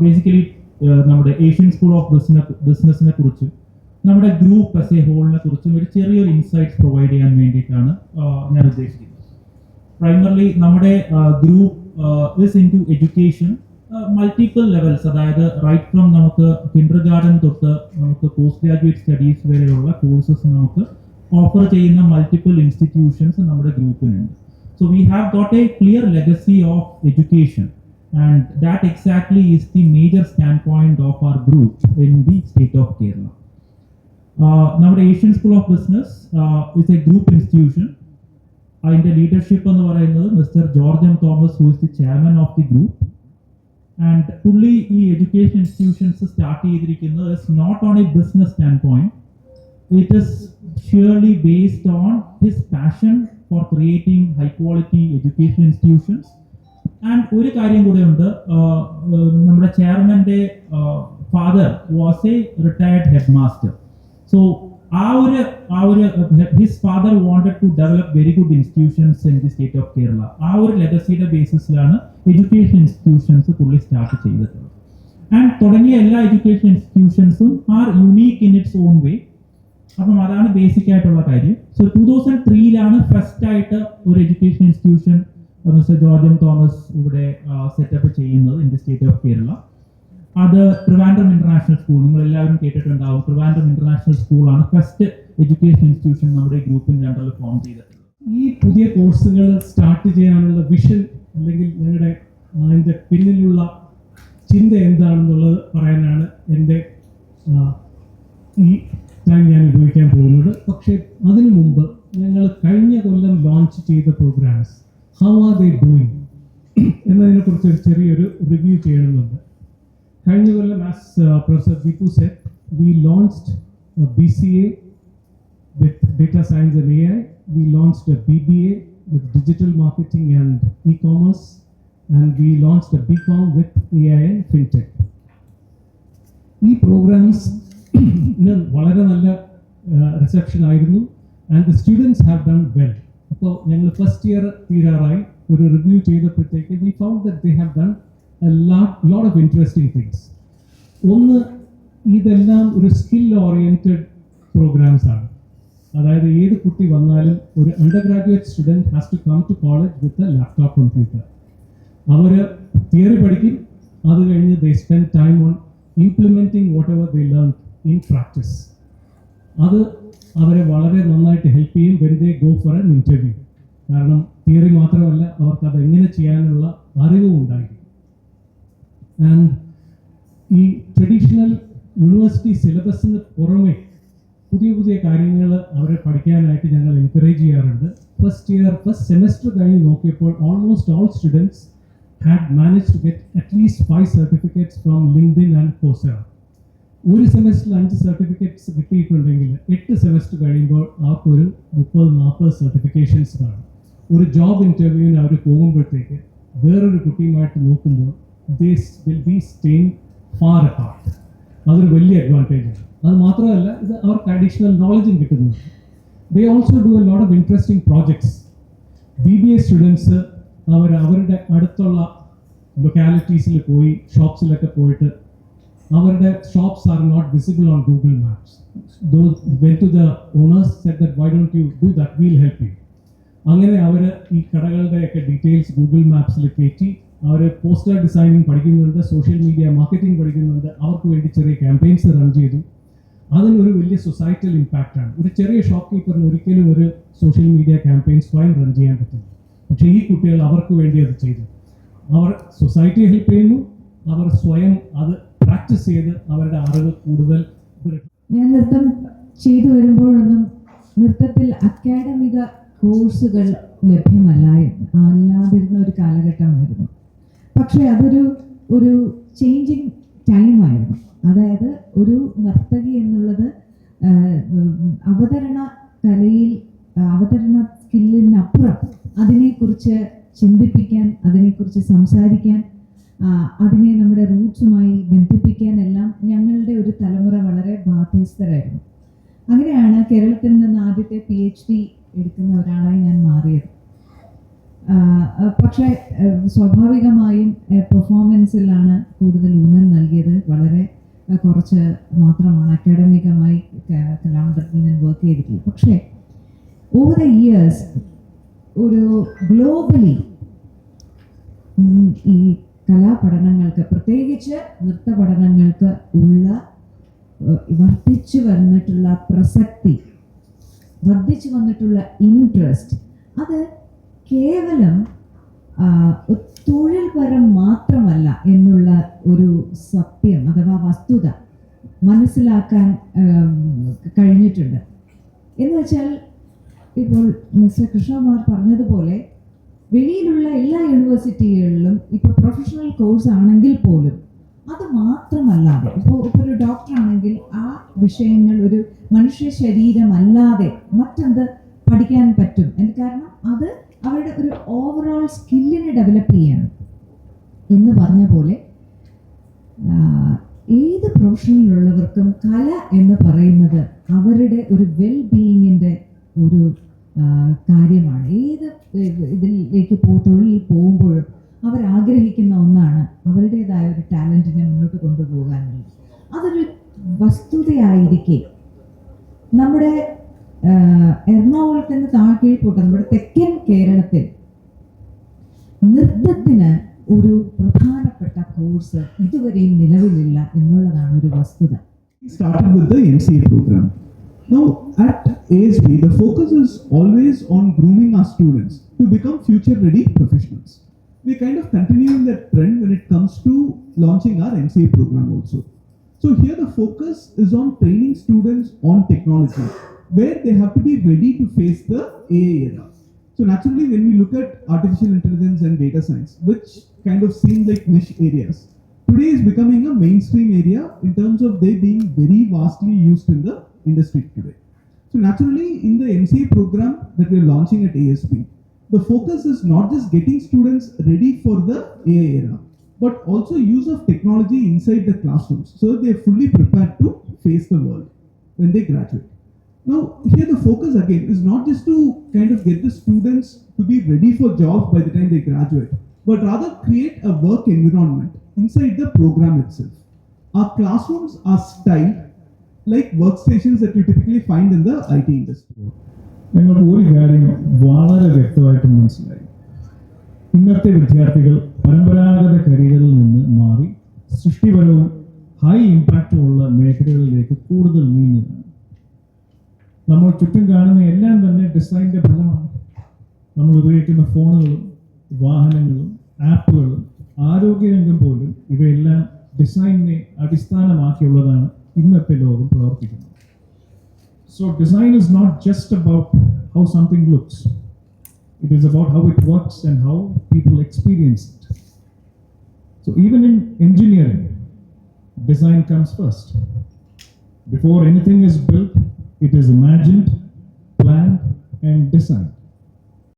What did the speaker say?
Basically നമ്മുടെ Asian school of ബിസിനസിനെ കുറിച്ച് നമ്മുടെ ഗ്രൂപ്പ് ആസ് എ ഹോളിനെ കുറിച്ചും ഒരു ചെറിയൊരു ഇൻസൈറ്റ്സ് പ്രൊവൈഡ് ചെയ്യാൻ വേണ്ടിയിട്ടാണ് ഞാൻ ഉദ്ദേശിക്കുന്നത്. പ്രൈമർലി നമ്മുടെ group is into education multiple levels, അതായത് റൈറ്റ് ഫ്രം നമുക്ക് കിൻഡർ ഗാർഡൻ തൊട്ട് നമുക്ക് പോസ്റ്റ് ഗ്രാജുവേറ്റ് സ്റ്റഡീസ് വരെയുള്ള കോഴ്സസ് നമുക്ക് ഓഫർ ചെയ്യുന്ന മൾട്ടിപ്പിൾ ഇൻസ്റ്റിറ്റ്യൂഷൻസ് നമ്മുടെ ഗ്രൂപ്പിനുണ്ട്. So we have got a clear legacy of education and that exactly is the major standpoint of our group in the state of Kerala. Now the Asian School of Business is a group institution. In the leadership on the Mr. George M. Thomas, who is the chairman of the group, and fully education institutions started is not on a business standpoint. It is surely based on his passion for creating high quality education institutions. And ഒരു കാര്യം കൂടെ ഉണ്ട്, നമ്മുടെ ചെയർമാൻ്റെ father was a retired headmaster. So ആ ഒരു his father wanted to develop very good institutions in the state of Kerala. ആ ഒരു ലെഗസിയുടെ ബേസിസിലാണ് എഡ്യൂക്കേഷൻ ഇൻസ്റ്റിറ്റ്യൂഷൻസ് പുള്ളി സ്റ്റാർട്ട് ചെയ്തിട്ടുള്ളത്. ആൻഡ് തുടങ്ങിയ എല്ലാ എഡ്യൂക്കേഷൻ ഇൻസ്റ്റിറ്റ്യൂഷൻസും are unique in its own way. അപ്പം അതാണ് ബേസിക് ആയിട്ടുള്ള കാര്യം. സോ 2003 ഫസ്റ്റ് ആയിട്ട് ഒരു education institution mister George M Thomas ഇവിടെ സെറ്റപ്പ് ചെയ്യുന്നത് in the state of Kerala. അത് ട്രിവാൻഡ്രം ഇന്റർനാഷണൽ സ്കൂൾ, നിങ്ങൾ എല്ലാവരും കേട്ടിട്ടുണ്ടാവും. ട്രിവാൻഡ്രം ഇന്റർനാഷണൽ സ്കൂളാണ് ഫസ്റ്റ് എഡ്യൂക്കേഷൻ ഇൻസ്റ്റിറ്റ്യൂഷൻ നമ്മുടെ ഗ്രൂപ്പിന്റെ അണ്ടറിൽ ഫോം ചെയ്തിട്ടുള്ളത്. ഈ പുതിയ കോഴ്സുകൾ സ്റ്റാർട്ട് ചെയ്യാനുള്ള വിഷൻ അല്ലെങ്കിൽ ഞങ്ങളുടെ അതിൻ്റെ പിന്നിലുള്ള ചിന്ത എന്താണെന്നുള്ളത് പറയാനാണ് എൻ്റെ ഈ ടൈം ഞാൻ ഉപയോഗിക്കാൻ പോകുന്നത്. പക്ഷേ അതിനു മുമ്പ് ഞങ്ങൾ കഴിഞ്ഞ കൊല്ലം ലോഞ്ച് ചെയ്ത programmes how are they doing എന്നതിനെക്കുറിച്ച് ഒരു ചെറിയൊരു റിവ്യൂ ചെയ്യണമെന്നുണ്ട്. കഴിഞ്ഞ കൊല്ലം as professor Deepu said, we launched BCA with data science and AI. We launched a BBA with digital marketing and e-commerce, and we launched a BCom with AI and FinTech. ഈ programmes വളരെ നല്ല reception ആയിരുന്നു, and the students have done well. അപ്പോൾ ഞങ്ങൾ first year തീരാറായി ഒരു review ചെയ്തപ്പോഴത്തേക്ക് we found that they have done a lot of interesting things. ഒന്ന്, ഇതെല്ലാം ഒരു സ്കിൽ ഓറിയൻറ്റഡ് പ്രോഗ്രാംസ് ആണ്. അതായത് ഏത് കുട്ടി വന്നാലും ഒരു undergraduate student has to come to college with a laptop computer. അവർ തിയറി പഠിക്കും, അത് കഴിഞ്ഞ് they spend time on implementing whatever they learn in practice. അത് അവരെ വളരെ നന്നായിട്ട് ഹെൽപ്പ് ചെയ്യും when they go for an interview. കാരണം തിയറി മാത്രമല്ല, അവർക്ക് അത് എങ്ങനെ ചെയ്യാനുള്ള അറിവും ഉണ്ടായിരിക്കും. ആൻഡ് ഈ ട്രഡീഷണൽ യൂണിവേഴ്സിറ്റി സിലബസിന് പുറമെ പുതിയ പുതിയ കാര്യങ്ങൾ അവരെ പഠിക്കാനായിട്ട് ഞങ്ങൾ എൻകറേജ് ചെയ്യാറുണ്ട്. ഫസ്റ്റ് സെമസ്റ്റർ കഴിഞ്ഞ് നോക്കിയപ്പോൾ almost all students had manage to get at least 5 certificates from LinkedIn and Coursera. ഒരു സെമസ്റ്ററിൽ 5 സർട്ടിഫിക്കറ്റ്സ് കിട്ടിയിട്ടുണ്ടെങ്കിൽ 8 സെമസ്റ്റർ കഴിയുമ്പോൾ അവർക്കൊരു 30-40 സർട്ടിഫിക്കേഷൻസ് കാണും. ഒരു ജോബ് ഇൻ്റർവ്യൂവിന് അവർ പോകുമ്പോഴത്തേക്ക് വേറൊരു കുട്ടിയുമായിട്ട് നോക്കുമ്പോൾ this will be staying far apart. അതൊരു വലിയ അഡ്വാൻറ്റേജാണ്. അത് മാത്രമല്ല, ഇത് അവർക്ക് അഡീഷണൽ നോളജും കിട്ടുന്നുണ്ട്. They also do a lot of interesting projects. BBA students അവരുടെ അടുത്തുള്ള ലൊക്കാലിറ്റീസിൽ പോയി, ഷോപ്സിലൊക്കെ പോയിട്ട്, അവരുടെ shops are not visible on Google Maps. When to the owners said that why don't you do that, will help you. അങ്ങനെ അവർ ഈ കടകളുടെയൊക്കെ ഡീറ്റെയിൽസ് ഗൂഗിൾ മാപ്സിൽ കയറ്റി അവർ പോസ്റ്റർ ഡിസൈനിങ് പഠിക്കുന്നുണ്ട്, സോഷ്യൽ മീഡിയ മാർക്കറ്റിംഗ് പഠിക്കുന്നുണ്ട്. അവർക്ക് വേണ്ടി ചെറിയ ക്യാമ്പയിൻസ് റൺ ചെയ്തു. അതിനൊരു വലിയ സൊസൈറ്റൽ ഇമ്പാക്റ്റാണ്. ഒരു ചെറിയ ഷോപ്പ് കീപ്പറിന് ഒരിക്കലും ഒരു സോഷ്യൽ മീഡിയ ക്യാമ്പയിൻ സ്വയം റൺ ചെയ്യാൻ പറ്റില്ല. പക്ഷേ ഈ കുട്ടികൾ അവർക്ക് വേണ്ടി അത് ചെയ്തു. അവർ സൊസൈറ്റിയെ ഹെൽപ്പ് ചെയ്യുന്നു, അവർ സ്വയം അത് പ്രാക്ടീസ് ചെയ്ത് അവരുടെ അറിവ് കൂടുതൽ. ഞാൻ നൃത്തം ചെയ്തു വരുമ്പോഴൊന്നും നൃത്തത്തിൽ അക്കാഡമിക കോഴ്സുകൾ അല്ലാതിരുന്ന ഒരു കാലഘട്ടമായിരുന്നു. പക്ഷേ അതൊരു ചേഞ്ചിങ് ടൈമായിരുന്നു. അതായത് ഒരു നർത്തകി എന്നുള്ളത് അവതരണ കലയിൽ, അവതരണ സ്കില്ലിനപ്പുറം അതിനെക്കുറിച്ച് ചിന്തിപ്പിക്കാൻ, അതിനെക്കുറിച്ച് സംസാരിക്കാൻ, അതിനെ നമ്മുടെ റൂട്ട്സുമായി ബന്ധിപ്പിക്കാനെല്ലാം ഞങ്ങളുടെ ഒരു തലമുറ വളരെ ബാധ്യസ്ഥരായിരുന്നു. അങ്ങനെയാണ് കേരളത്തിൽ നിന്ന് ആദ്യത്തെ PhD എടുക്കുന്ന ഒരാളായി ഞാൻ മാറിയത്. പക്ഷേ സ്വാഭാവികമായും പെർഫോമൻസിലാണ് കൂടുതൽ ഊന്നൽ നൽകിയത്. വളരെ കുറച്ച് മാത്രമാണ് അക്കാഡമികമായി കലാമണ്ഡലത്തിൽ ഞാൻ വർക്ക് ചെയ്തിട്ടുള്ളത്. പക്ഷേ ഓവർ ദ ഇയേഴ്സ് ഒരു ഗ്ലോബലി ഈ കലാപഠനങ്ങൾക്ക്, പ്രത്യേകിച്ച് നൃത്ത പഠനങ്ങൾക്ക് ഉള്ള വർദ്ധിച്ചു വന്നിട്ടുള്ള പ്രസക്തി, വർദ്ധിച്ചു വന്നിട്ടുള്ള ഇൻട്രസ്റ്റ്, അത് കേവലം തൊഴിൽപരം മാത്രമല്ല എന്നുള്ള ഒരു സത്യം അഥവാ വസ്തുത മനസ്സിലാക്കാൻ കഴിഞ്ഞിട്ടുണ്ട്. എന്ന് വെച്ചാൽ ഇപ്പോൾ മിസ്റ്റർ കൃഷ്ണകുമാർ പറഞ്ഞതുപോലെ വെളിയിലുള്ള എല്ലാ യൂണിവേഴ്സിറ്റികളിലും ഇപ്പോൾ പ്രൊഫഷണൽ കോഴ്സ് ആണെങ്കിൽ പോലും അത് മാത്രമല്ലാതെ ഇപ്പോൾ ഒരു ഡോക്ടർ ആണെങ്കിൽ ആ വിഷയങ്ങൾ ഒരു മനുഷ്യ ശരീരമല്ലാതെ മറ്റെന്ത് പഠിക്കാൻ പറ്റും? കാരണം അത് അവരുടെ ഒരു ഓവറോൾ സ്കില്ലിനെ ഡെവലപ്പ് ചെയ്യാണ്. എന്ന് പറഞ്ഞ പോലെ ഏത് പ്രൊഫഷനിലുള്ളവർക്കും കല എന്ന് പറയുന്നത് അവരുടെ ഒരു വെൽ ബീയിങ്ങിൻ്റെ ഒരു കാര്യമാണ്. ഏത് ഇതിലേക്ക് തൊഴിലിൽ പോകുമ്പോഴും അവരാഗ്രഹിക്കുന്ന ഒന്നാണ് അവരുടേതായ ഒരു ടാലൻറ്റിനെ മുന്നോട്ട് കൊണ്ടുപോകാനുള്ളത്. അതൊരു വസ്തുതയായിരിക്കെ നമ്മുടെ എറണാകുളത്തിന് താഴ്കീഴ്പോട്ട് നമ്മുടെ തെക്കൻ കേരളത്തിൽ നൃത്തത്തിന് ഒരു പ്രധാനപ്പെട്ട കോഴ്സ് ഇതുവരെയും നിലവിലില്ല എന്നുള്ളതാണ് ഒരു വസ്തുത. Started with the MCA program. Now at ASB, the focus is always on grooming our students to become future ready professionals. We kind of continuing that trend when it comes to launching our MCA program also. So here the focus is on training students on technology, where they have to be ready to face the AI era. So naturally, when we look at artificial intelligence and data science, which kind of seem like niche areas, today is becoming a mainstream area in terms of they being very vastly used in the industry today. So naturally, in the MCA program that we are launching at ASB, the focus is not just getting students ready for the AI era, but also use of technology inside the classrooms so that they are fully prepared to face the world when they graduate. Now, here the focus again is not just to kind of get the students to be ready for jobs by the time they graduate, but rather create a work environment inside the program itself. Our classrooms are styled like workstations that you typically find in the IT industry. ഞങ്ങൾക്ക് ഒരു കാര്യം വളരെ വ്യക്തമായിട്ട് മനസ്സിലായി. ഇന്നത്തെ വിദ്യാർത്ഥികൾ പരമ്പരാഗത കരിയറിൽ നിന്ന് മാറി സൃഷ്ടിപരവും ഹൈ ഇമ്പാക്റ്റും ഉള്ള മേഖലകളിലേക്ക് കൂടുതൽ നീങ്ങുകയാണ്. നമ്മൾ ചുറ്റും കാണുന്ന എല്ലാം തന്നെ ഡിസൈൻ്റെ ഫലമാണ്. നമ്മൾ ഉപയോഗിക്കുന്ന ഫോണുകളും വാഹനങ്ങളും ആപ്പുകളും ആരോഗ്യരംഗം പോലും ഇവയെല്ലാം ഡിസൈനിനെ അടിസ്ഥാനമാക്കിയുള്ളതാണ് ഇന്നത്തെ ലോകം പ്രവർത്തിക്കുന്നത്. So design is not just about how something looks. It is about how it works and how people experience it. So even in engineering, design comes first. Before anything is built, it is imagined, planned, and designed.